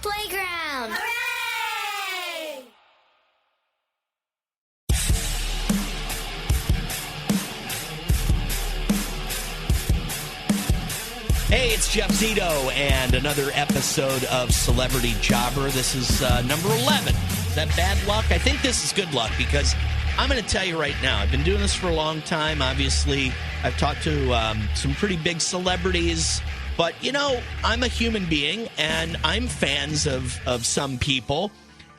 playground. Hooray! Hey, it's Jeff Zito and another episode of Celebrity Jobber. This is number 11. Is that bad luck? I think this is good luck because I'm going to tell you right now, I've been doing this for a long time. Obviously, I've talked to some pretty big celebrities, but, you know, I'm a human being and I'm fans of some people.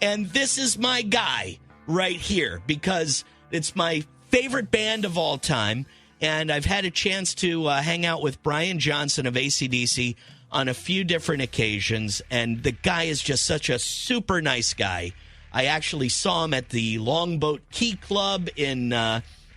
And this is my guy right here because it's my favorite band of all time. And I've had a chance to hang out with Brian Johnson of AC/DC on a few different occasions. And the guy is just such a super nice guy. I actually saw him at the Longboat Key Club in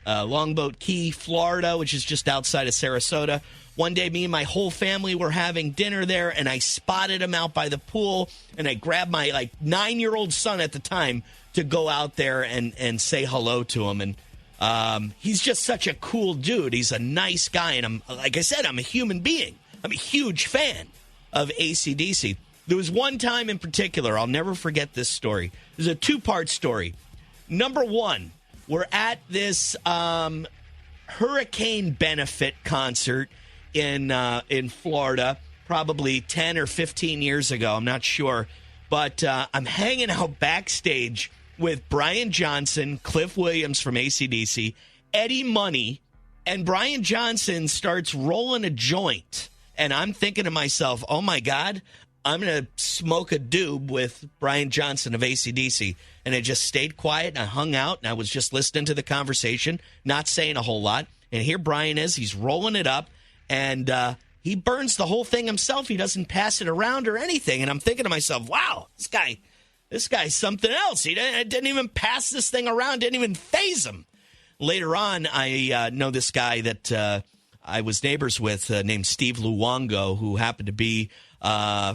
Longboat Key, Florida, which is just outside of Sarasota. One day, me and my whole family were having dinner there, and I spotted him out by the pool, and I grabbed my 9-year-old son at the time to go out there and say hello to him. And he's just such a cool dude. He's a nice guy, and like I said, I'm a human being. I'm a huge fan of AC/DC. There was one time in particular, I'll never forget this story. There's a two-part story. Number one, we're at this hurricane benefit concert in Florida, probably 10 or 15 years ago. I'm not sure. But I'm hanging out backstage with Brian Johnson, Cliff Williams from AC/DC, Eddie Money, and Brian Johnson starts rolling a joint. And I'm thinking to myself, oh, my God, I'm going to smoke a doob with Brian Johnson of AC/DC. And I just stayed quiet, and I hung out, and I was just listening to the conversation, not saying a whole lot. And here Brian is. He's rolling it up, and he burns the whole thing himself. He doesn't pass it around or anything. And I'm thinking to myself, wow, this guy's something else. He didn't even pass this thing around, didn't even faze him. Later on, I know this guy that I was neighbors with named Steve Luongo, who happened to be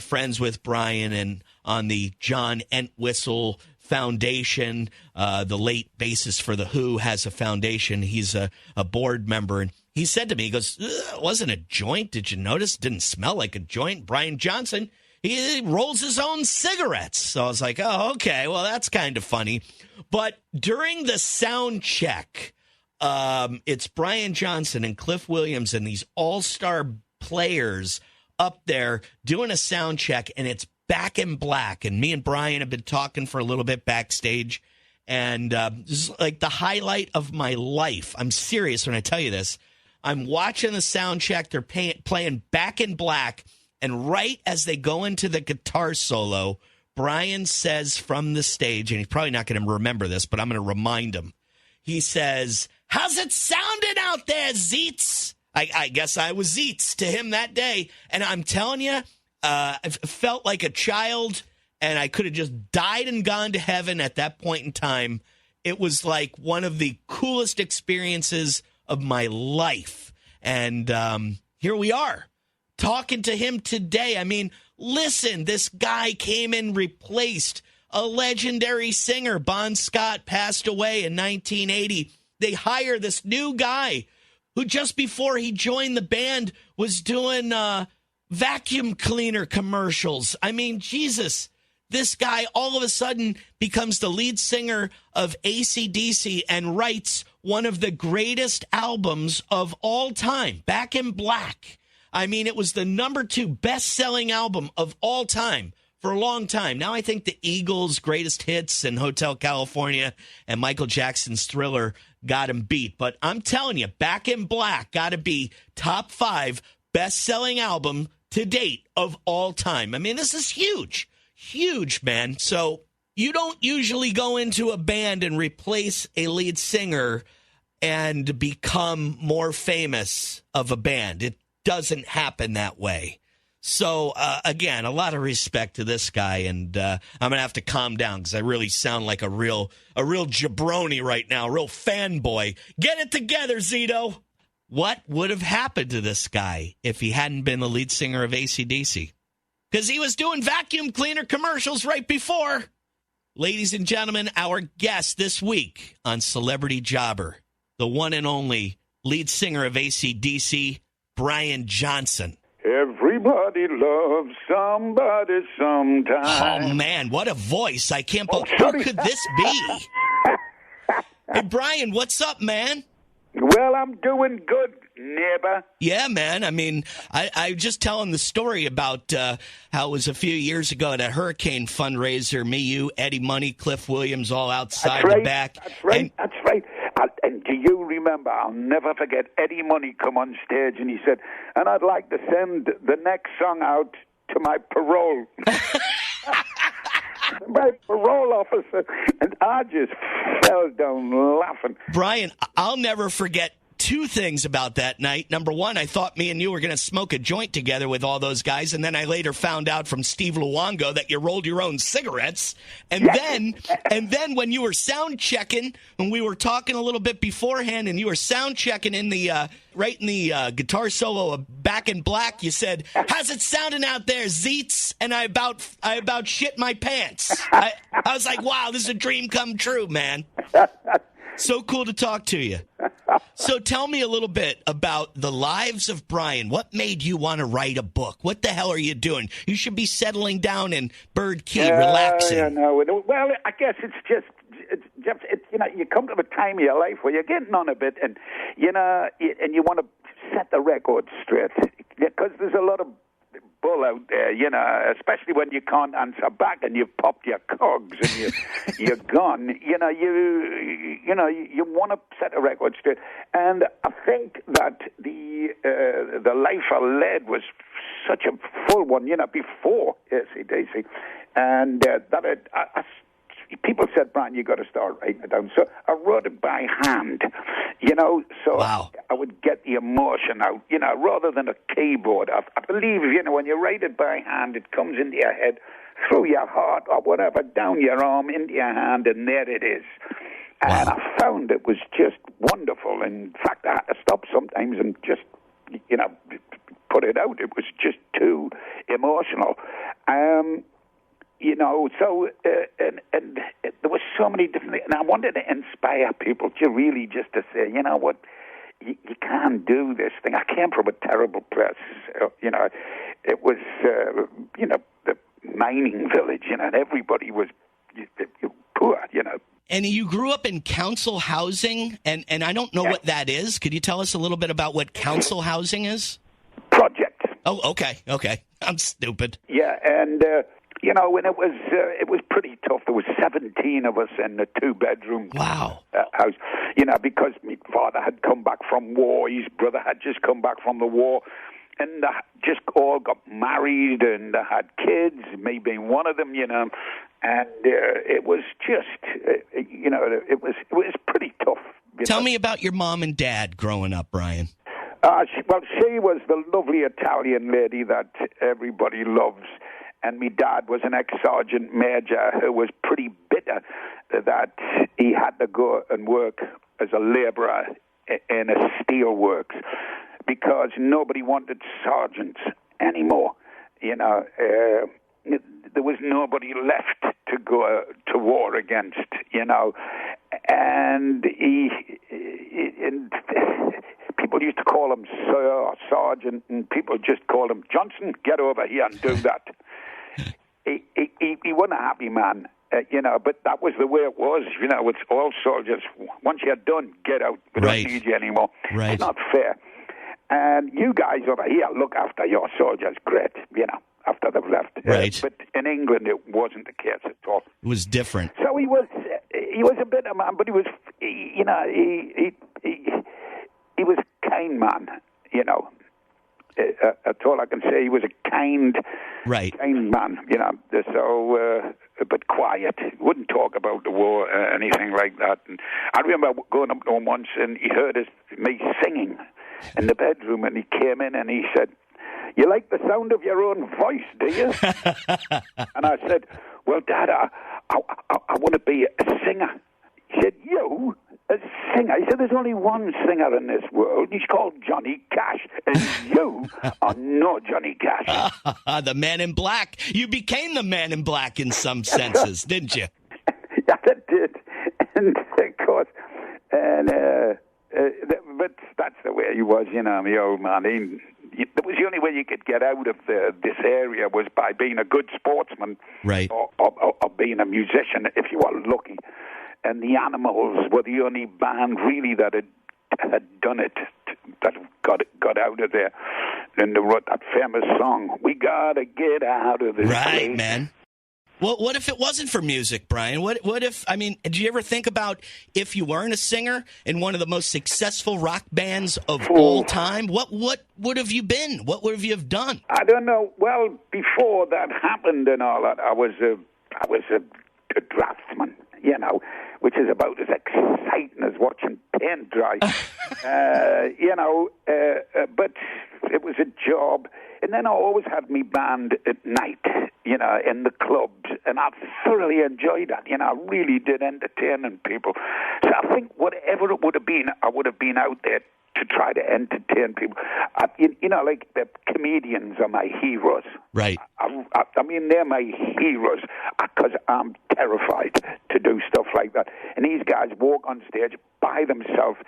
friends with Brian and on the John Entwistle Foundation. The late bassist for The Who has a foundation. He's a board member. And he said to me, he goes, it wasn't a joint. Did you notice? It didn't smell like a joint. Brian Johnson, he rolls his own cigarettes. So I was like, oh, okay, well, that's kind of funny. But during the sound check, it's Brian Johnson and Cliff Williams and these all-star players up there doing a sound check, and it's Back in Black. And me and Brian have been talking for a little bit backstage, and this is like the highlight of my life. I'm serious when I tell you this. I'm watching the sound check. They're playing Back in Black, and right as they go into the guitar solo, Brian says from the stage, and he's probably not going to remember this, but I'm going to remind him. He says, "How's it sounding out there, Zeets?" I guess I was Zeets to him that day. And I'm telling you, I felt like a child, and I could have just died and gone to heaven at that point in time. It was like one of the coolest experiences of my life. And here we are, talking to him today. I mean, listen, this guy came and replaced a legendary singer. Bon Scott passed away in 1980. They hire this new guy who just before he joined the band was doing vacuum cleaner commercials. I mean, Jesus, this guy all of a sudden becomes the lead singer of AC/DC and writes one of the greatest albums of all time, Back in Black. I mean, it was the number 2 best-selling album of all time for a long time. Now I think the Eagles' Greatest Hits and Hotel California and Michael Jackson's Thriller got him beat. But I'm telling you, Back in Black got to be top 5 best-selling album to date of all time. I mean, this is huge. Huge, man. So you don't usually go into a band and replace a lead singer and become more famous of a band. It doesn't happen that way. So, again, a lot of respect to this guy, and I'm going to have to calm down because I really sound like a real jabroni right now, a real fanboy. Get it together, Zito. What would have happened to this guy if he hadn't been the lead singer of AC/DC? Because he was doing vacuum cleaner commercials right before. Ladies and gentlemen, our guest this week on Celebrity Jobber, the one and only lead singer of AC/DC, Brian Johnson. Everybody Everybody loves somebody sometime. Oh, man, what a voice. I can't believe. sorry. Who could this be? Hey, Brian, what's up, man? Well, I'm doing good, neighbor. Yeah, man. I mean, I was just telling the story about how it was a few years ago at a hurricane fundraiser. Me, you, Eddie Money, Cliff Williams, all outside That's right. the back. That's right. That's right. And do you remember? I'll never forget. Eddie Money come on stage and he said, "And I'd like to send the next song out to my parole." My parole officer, and I just fell down laughing. Brian, I'll never forget two things about that night. Number one, I thought me and you were going to smoke a joint together with all those guys, and then I later found out from Steve Luongo that you rolled your own cigarettes. And then when you were sound checking, when we were talking a little bit beforehand, and you were sound checking in the right in the guitar solo of Back in Black, you said, "How's it sounding out there, Zeets?" And I about shit my pants. I was like, wow, this is a dream come true, man. So cool to talk to you. So tell me a little bit about the lives of Brian. What made you want to write a book? What the hell are you doing? You should be settling down in Bird Key, relaxing. Yeah, no. Well, I guess it's just you know, you come to the time of your life where you're getting on a bit, and you know, and you want to set the record straight, because there's a lot of bull out there, you know, especially when you can't answer back and you've popped your cogs and you're gone. You know, you want to set a record straight, and I think that the life I led was such a full one, you know, before AC/DC, and that people said, "Brian, you got to start writing it down." So I wrote it by hand, you know, so wow. I would get the emotion out, you know, rather than a keyboard. I believe, you know, when you write it by hand, it comes into your head, through your heart or whatever, down your arm, into your hand, and there it is. Wow. And I found it was just wonderful. In fact, I had to stop sometimes and just, you know, put it out. It was just too emotional. You know, so, and there were so many different things, and I wanted to inspire people to really just to say, you know what, you can't do this thing. I came from a terrible place, you know, it was, you know, the mining village, you know, and everybody was poor, you know. And you grew up in council housing, and I don't know what that is. Could you tell us a little bit about what council housing is? Project. Oh, okay. I'm stupid. Yeah, and... you know, when it was pretty tough. There was 17 of us in a 2-bedroom wow. House, you know, because my father had come back from war, his brother had just come back from the war, and they just all got married and they had kids, me being one of them, you know, and it was just, you know, it was pretty tough. Tell me about your mom and dad growing up, Brian. She was the lovely Italian lady that everybody loves. And my dad was an ex-sergeant major who was pretty bitter that he had to go and work as a labourer in a steelworks because nobody wanted sergeants anymore. You know, there was nobody left to go to war against, you know. And people used to call him Sir or Sergeant, and people just called him, "Johnson, get over here and do that." He wasn't a happy man, you know, but that was the way it was. You know, it's all soldiers. Once you're done, get out. We don't need you anymore. Right. It's not fair. And you guys over here look after your soldiers, great, you know, after they've left. Right. But in England, it wasn't the case at all. It was different. So he was a bitter man, but he was, you know, he was a kind man, you know. That's all I can say. He was a kind man, you know. So, but quiet. Wouldn't talk about the war, anything like that. And I remember going up to him once, and he heard me singing in the bedroom, and he came in and he said, "You like the sound of your own voice, do you?" And I said, "Well, Dad, I want to be a singer." He said, "You? A singer?" He said, "There's only one singer in this world. He's called Johnny Cash. And you are no Johnny Cash." The Man in Black. You became the Man in Black in some senses, didn't you? Yeah, I did. And, of course, and but that's the way he was, you know, the old man. that was the only way you could get out of this area was by being a good sportsman, Right. or being a musician if you were lucky. And the Animals were the only band really that had done it, that got out of there. And they wrote that famous song, "We Gotta Get Out of This Right, Place." man. Well, what if it wasn't for music, Brian? What if, I mean, did you ever think about if you weren't a singer in one of the most successful rock bands of all time, what would have you been? What would you have done? I don't know. Well, before that happened and all that, I was a draftsman, which is about as exciting as watching paint dry. But it was a job. And then I always had me band at night, in the clubs, and I thoroughly enjoyed that. I really did entertaining people. So I think whatever it would have been, I would have been out there to try to entertain people. Like the comedians are my heroes. Right. I mean, they're my heroes because I'm terrified to do stuff like that. And these guys walk on stage by themselves,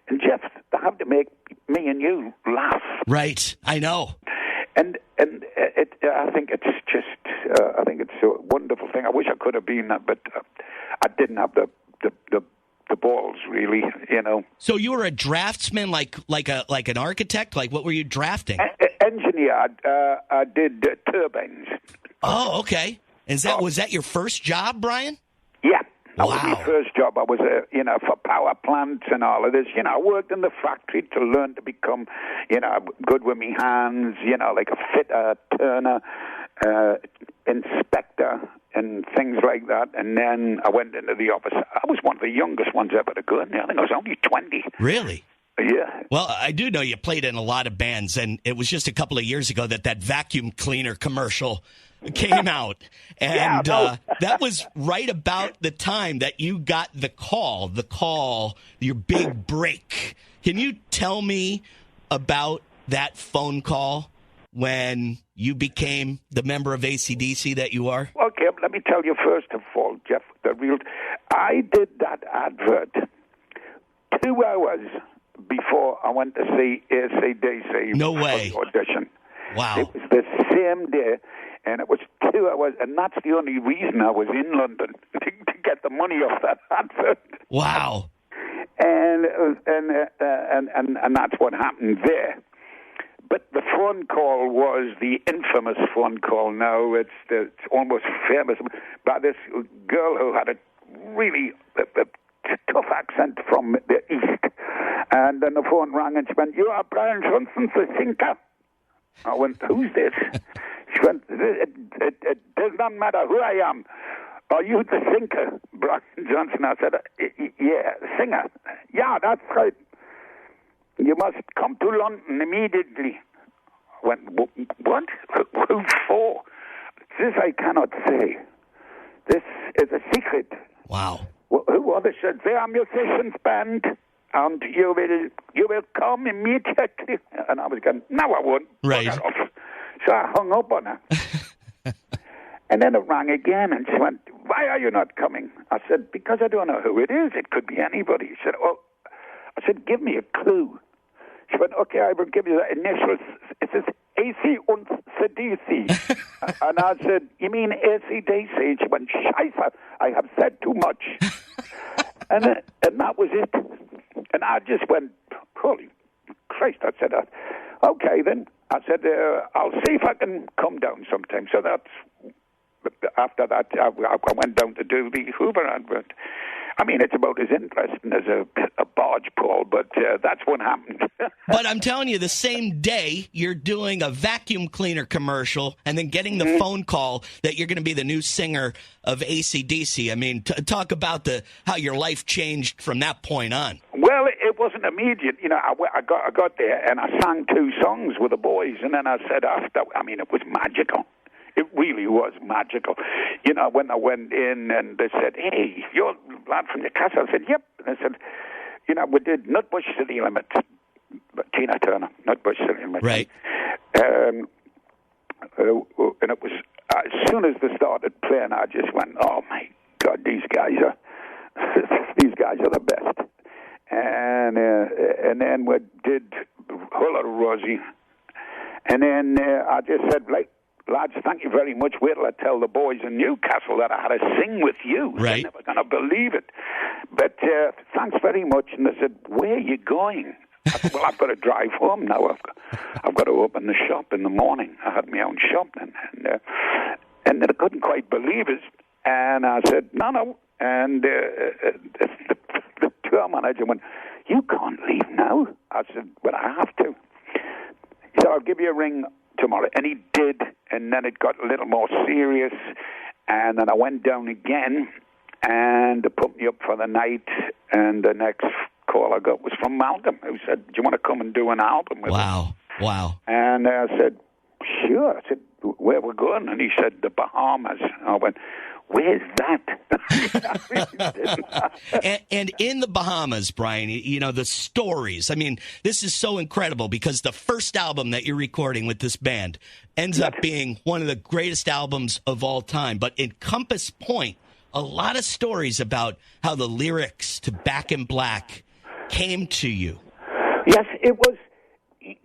and Jeff, they have to make me and you laugh. Right. I know. And I think it's just I think it's a wonderful thing. I wish I could have been that, but I didn't have the balls, really. So you were a draftsman, like an architect. Like, what were you drafting? Engineer. I did turbines. Oh, okay. Was that your first job, Brian? Yeah. That Wow. was my first job. I was, for power plants and all of this. I worked in the factory to learn to become, good with my hands, like a fitter, turner, inspector, and things like that. And then I went into the office. I was one of the youngest ones ever to go in there. I think I was only 20. Really? Yeah. Well, I do know you played in a lot of bands, and it was just a couple of years ago that vacuum cleaner commercial came out. And that was right about the time that you got the call, your big break. Can you tell me about that phone call when you became the member of AC/DC that you are? Okay, let me tell you first of all, Jeff, I did that advert 2 hours before I went to see AC/DC. No way. For the audition. Wow. It was the same day, and it was 2 hours, and that's the only reason I was in London, to get the money off that advert. Wow. And that's what happened there. But the phone call was the infamous phone call. Now it's almost famous by this girl who had a really tough accent from the east. And then the phone rang and she went, "You are Brian Johnson, the thinker." I went, "Who's this?" She went, it does not matter who I am. "Are you the thinker, Brian Johnson?" I said, "Yeah, singer." "Yeah, that's right. You must come to London immediately." I went, "What? Who for?" "This I cannot say. This is a secret." Wow. Who others said, "They are musicians band, and you will come immediately." And I was going, "No, I won't." Right. Bugger off. So I hung up on her. And then it rang again, and she went, "Why are you not coming?" I said, "Because I don't know who it is. It could be anybody." She said, "Oh," I said, "Give me a clue." She went, "Okay, I will give you the initials. It says AC und CDC." And I said, "You mean AC/DC?" She went, "Scheiße, I have said too much." and that was it. And I just went, "Holy Christ," I said, "Okay then." I said, "I'll see if I can come down sometime." So after that, I went down to do the Hoover advert. I mean, it's about as interesting as a barge pole, but that's what happened. But I'm telling you, the same day you're doing a vacuum cleaner commercial and then getting the phone call that you're going to be the new singer of AC/DC. I mean, talk about how your life changed from that point on. Well, it wasn't immediate. I got there and I sang 2 songs with the boys, and then I said after, it was magical. It really was magical. When I went in and they said, "Hey, you're a lad from the castle." I said, "Yep." And I said, we did Nutbush City Limit. Tina Turner, Nutbush City Limit. Right. And it was, as soon as they started playing, I just went, "Oh my God, these guys are the best." And then we did Holla Rosie. And then I just said, like, lads, thank you very much. Wait till I tell the boys in Newcastle that I had to sing with you. Right. They're never going to believe it. But thanks very much. And they said, where are you going? I said, well, I've got to drive home now. I've got to open the shop in the morning. I had my own shop then. And they couldn't quite believe it. And I said, no. And the tour manager went, you can't leave now. I said, well, I have to. So I'll give you a ring tomorrow. And he did. And then it got a little more serious. And then I went down again. And they put me up for the night. And the next call I got was from Malcolm, who said, do you want to come and do an album with us? Wow. And I said, sure. I said, where we're going? And he said, the Bahamas. I went, where's that? and in the Bahamas, Brian, you know, the stories. I mean, this is so incredible because the first album that you're recording with this band ends up being one of the greatest albums of all time. But in Compass Point, a lot of stories about how the lyrics to Back in Black came to you. Yes, it was.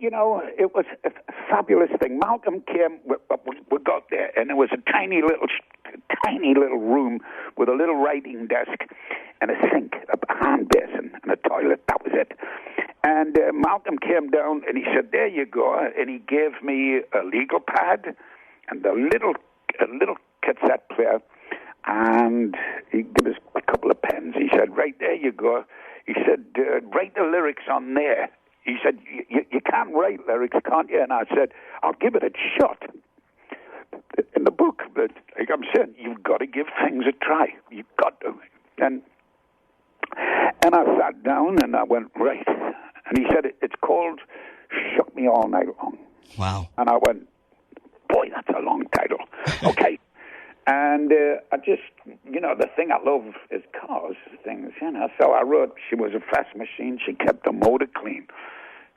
You know, it was a fabulous thing. Malcolm came, we got there, and it was a tiny little room with a little writing desk and a sink, a hand basin, and a toilet. That was it. And Malcolm came down, and he said, there you go. And he gave me a legal pad and a little cassette player, and he gave us a couple of pens. He said, right, there you go. He said, write the lyrics on there. He said, you can't write lyrics, can't you? And I said, I'll give it a shot. In the book, but like I'm saying, you've got to give things a try. You've got to. And I sat down and I went, right. And he said, it's called Shook Me All Night Long. Wow. And I went, boy, that's a long title. Okay. And I just, you know, the thing I love is cars, things, you know. So I wrote, she was a fast machine. She kept the motor clean.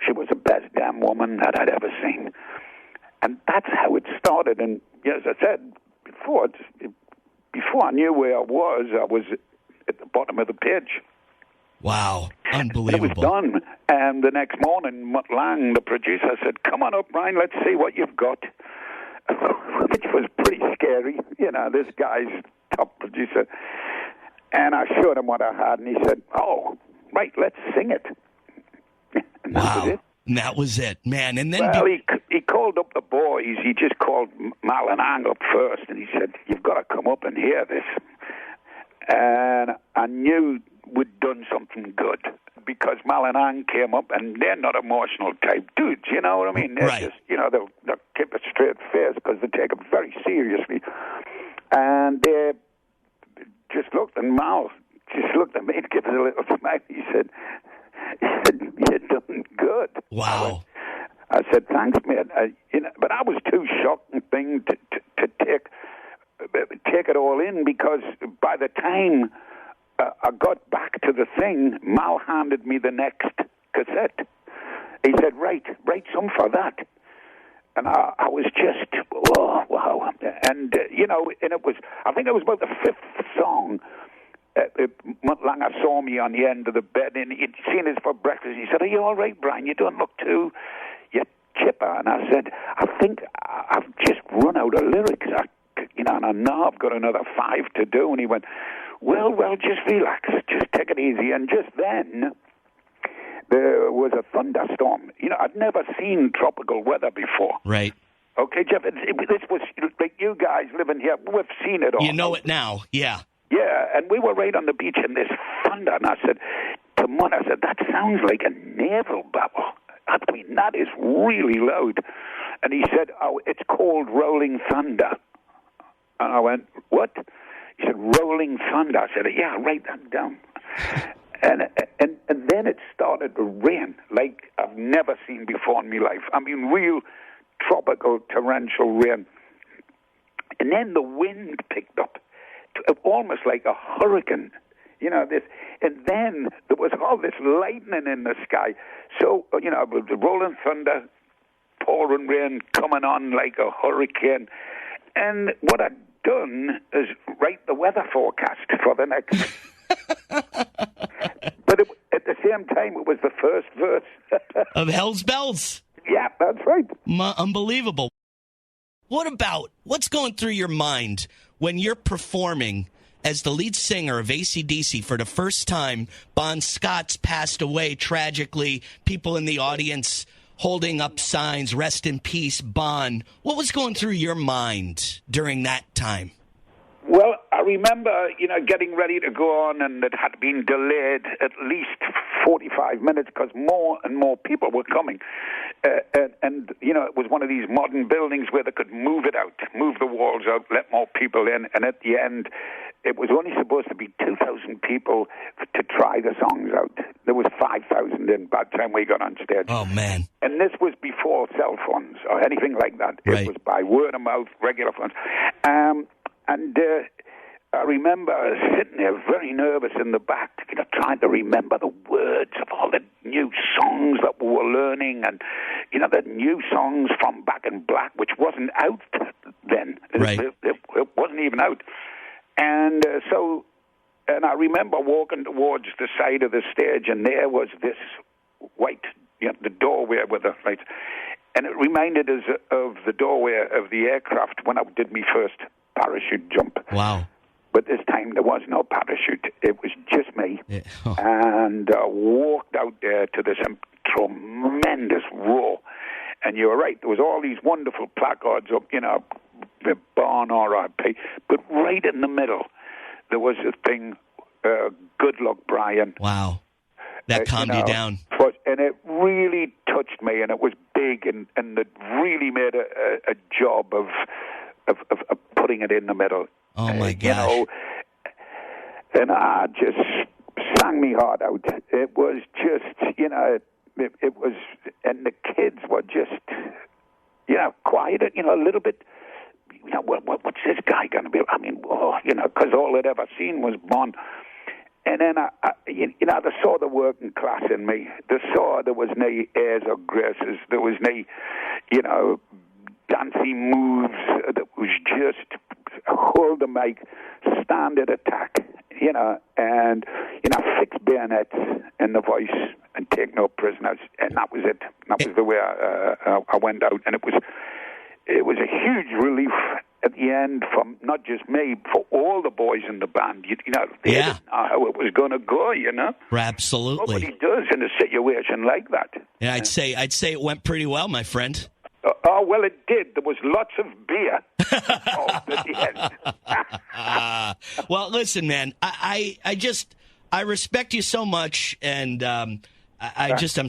She was the best damn woman that I'd ever seen. And that's how it started. And as I said before, before I knew where I was at the bottom of the page. Wow, unbelievable. And it was done. And the next morning, Mutt Lang, the producer, said, come on up, Brian, let's see what you've got. Which was pretty scary. You know, this guy's top producer. And I showed him what I had, and he said, oh, right, let's sing it. And that was it. And that was it, man. And then well, he called up the boys. He just called Mal and Ang up first, and he said, you've got to come up and hear this. And I knew we'd done something good because Mal and Ang came up, and they're not emotional type dudes, you know what I mean? They're just, you know, they'll keep a straight face because they take it very seriously. And they just looked, and Mal just looked at me and gave us a little smile. He said, you're doing good. Wow. I said, thanks, man. You know, but I was too shocked and thing to take it all in because by the time I got back to the thing, Mal handed me the next cassette. He said, write some for that. And I was just, oh, wow. And, you know, and it was, I think it was about the fifth song. Mutt Langer saw me on the end of the bed, and he'd seen us for breakfast. He said, are you all right, Brian? You don't look too, you're chipper. And I said, I think I've just run out of lyrics. You know, and I know I've got another 5 to do. And he went, well, just relax. Just take it easy. And just then, there was a thunderstorm. You know, I'd never seen tropical weather before. Right. Okay, Jeff, this was like you guys living here. We've seen it all. You know it now, yeah. Yeah, and we were right on the beach in this thunder, and I said to Mutt, I said, that sounds like a naval battle. I mean, that is really loud. And he said, oh, it's called Rolling Thunder. And I went, what? He said, Rolling Thunder. I said, yeah, write that down. and then it started to rain like I've never seen before in my life. I mean, real tropical torrential rain. And then the wind picked up. Almost like a hurricane, you know, this, and then there was all this lightning in the sky. So, you know, the rolling thunder, pouring rain coming on like a hurricane. And what I'd done is write the weather forecast for the next. But at the same time, it was the first verse of Hell's Bells. Yeah, that's right. Unbelievable. What's going through your mind when you're performing as the lead singer of AC/DC for the first time? Bon Scott's passed away tragically. People in the audience holding up signs, rest in peace, Bon. What was going through your mind during that time? Well, I remember, getting ready to go on, and it had been delayed at least 45 minutes because more and more people were coming. And it was one of these modern buildings where they could move it out, move the walls out, let more people in. And at the end, it was only supposed to be 2,000 people to try the songs out. There was 5,000 in by the time we got on stage. Oh, man. And this was before cell phones or anything like that. Right. It was by word of mouth, regular phones. And I remember sitting there very nervous in the back, trying to remember the words of all the new songs that we were learning, and the new songs from Back in Black, which wasn't out then. Right. It wasn't even out. And and I remember walking towards the side of the stage, and there was this white, the doorway with the lights, and it reminded us of the doorway of the aircraft when I did my first parachute jump. Wow. But this time there was no parachute. It was just me. Yeah. Oh. And walked out there to this tremendous roar. And you were right, there was all these wonderful placards up, Born R.I.P. But right in the middle, there was a thing, good luck, Brian. Wow. That calmed you down. And it really touched me, and it was big, and it really made a job of putting it in the middle. Oh, my gosh. And I just sang me heart out. It was just, it was, and the kids were just, quiet, a little bit, what's this guy going to be? I mean, because all they'd ever seen was Bon. And then, they saw the working class in me. They saw there was no airs or graces. There was no, dancing moves. That was just hold the mic, standard attack, and, fix bayonets in the voice and take no prisoners. And that was it. That was the way I went out. And it was a huge relief at the end from not just me, for all the boys in the band. They didn't know how it was going to go, Absolutely. Nobody does in a situation like that. Yeah, I'd say it went pretty well, my friend. Well, it did. There was lots of beer at the end. Well, listen, man, I respect you so much, and I'm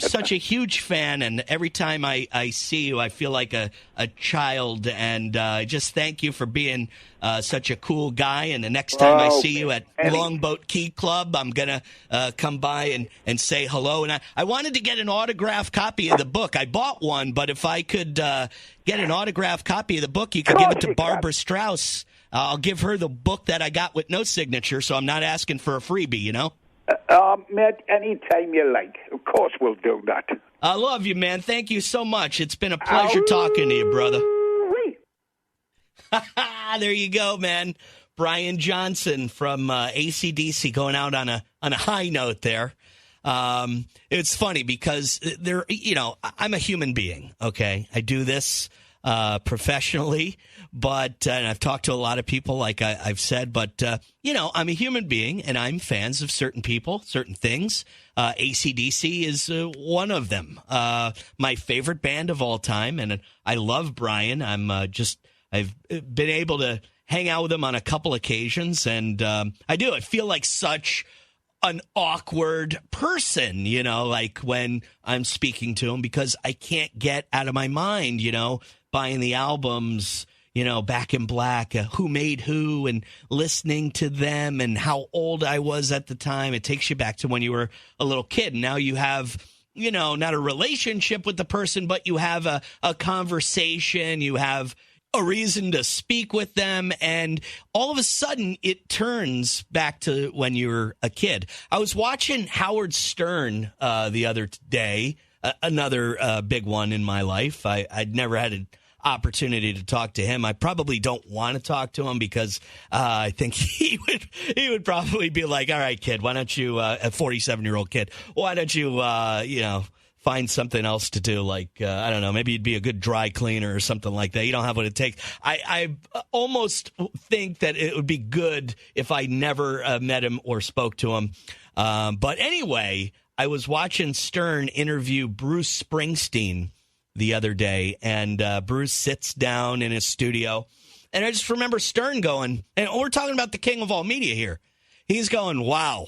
such a huge fan, and every time I see you, I feel like a child, and I just thank you for being such a cool guy, and the next time I see you at Longboat Key Club, I'm going to come by and say hello, and I wanted to get an autographed copy of the book. I bought one, but if I could get an autographed copy of the book, you could give it to Barbara Strauss. I'll give her the book that I got with no signature, so I'm not asking for a freebie, Matt, anytime you like. Of course we'll do that. I love you, man. Thank you so much. It's been a pleasure talking to you, brother. There you go, man. Brian Johnson from AC/DC going out on a high note there. It's funny because I'm a human being, okay? I do this professionally, but and I've talked to a lot of people, like I've said, but I'm a human being, and I'm fans of certain people, certain things. AC/DC is one of them. My favorite band of all time, and I love Brian. I've been able to hang out with him on a couple occasions, and I feel like such an awkward person, like when I'm speaking to him, because I can't get out of my mind, buying the albums, Back in Black, Who Made Who, and listening to them and how old I was at the time. It takes you back to when you were a little kid. And now you have, not a relationship with the person, but you have a conversation, you have a reason to speak with them, and all of a sudden it turns back to when you were a kid. I was watching Howard Stern the other day, another big one in my life. I'd never had an opportunity to talk to him. I probably don't want to talk to him because I think he would probably be like, all right, kid, why don't you, a 47-year-old kid, why don't you, find something else to do. Like, I don't know, maybe you'd be a good dry cleaner or something like that. You don't have what it takes. I almost think that it would be good if I never met him or spoke to him. But anyway, I was watching Stern interview Bruce Springsteen the other day, and Bruce sits down in his studio. And I just remember Stern going, and we're talking about the king of all media here. He's going, wow,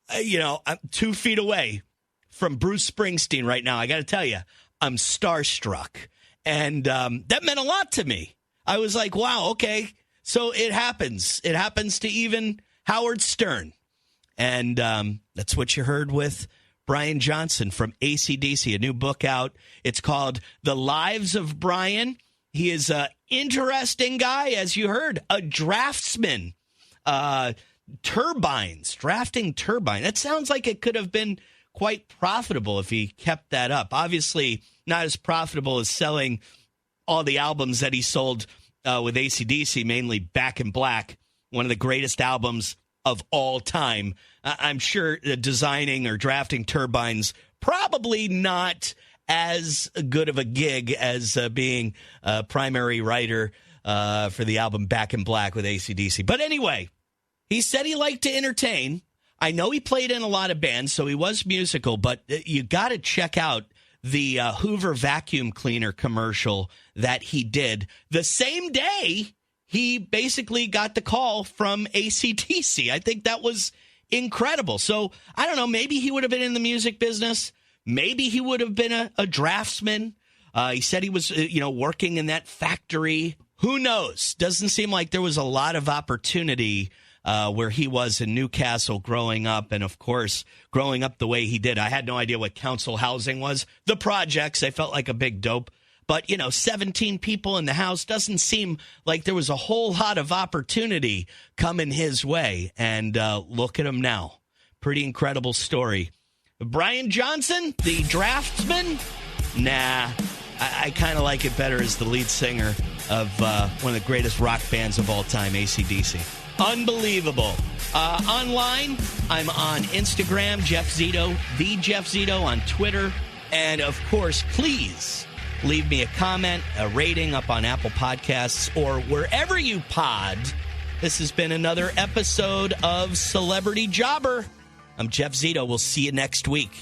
I'm 2 feet away from Bruce Springsteen right now. I got to tell you, I'm starstruck. And that meant a lot to me. I was like, wow, okay. So it happens. It happens to even Howard Stern. And that's what you heard with Brian Johnson from AC/DC, a new book out. It's called The Lives of Brian. He is an interesting guy, as you heard, a draftsman. Drafting turbine. That sounds like it could have been quite profitable if he kept that up. Obviously, not as profitable as selling all the albums that he sold with AC/DC, mainly Back in Black, one of the greatest albums of all time. I'm sure designing or drafting turbines, probably not as good of a gig as being a primary writer for the album Back in Black with AC/DC. But anyway, he said he liked to entertain. I know he played in a lot of bands, so he was musical, but you got to check out the Hoover vacuum cleaner commercial that he did the same day he basically got the call from AC/DC. I think that was incredible. So I don't know, maybe he would have been in the music business. Maybe he would have been a draftsman. He said he was, working in that factory. Who knows? Doesn't seem like there was a lot of opportunity where he was in Newcastle growing up. And, of course, growing up the way he did. I had no idea what council housing was. The projects, I felt like a big dope. But, 17 people in the house doesn't seem like there was a whole lot of opportunity coming his way. And look at him now. Pretty incredible story. Brian Johnson, the draftsman? Nah, I kind of like it better as the lead singer of one of the greatest rock bands of all time, AC/DC. Unbelievable. Online, I'm on Instagram, Jeff Zito, the Jeff Zito on Twitter. And, of course, please leave me a comment, a rating up on Apple Podcasts or wherever you pod. This has been another episode of Celebrity Jobber. I'm Jeff Zito. We'll see you next week.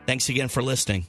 Thanks again for listening.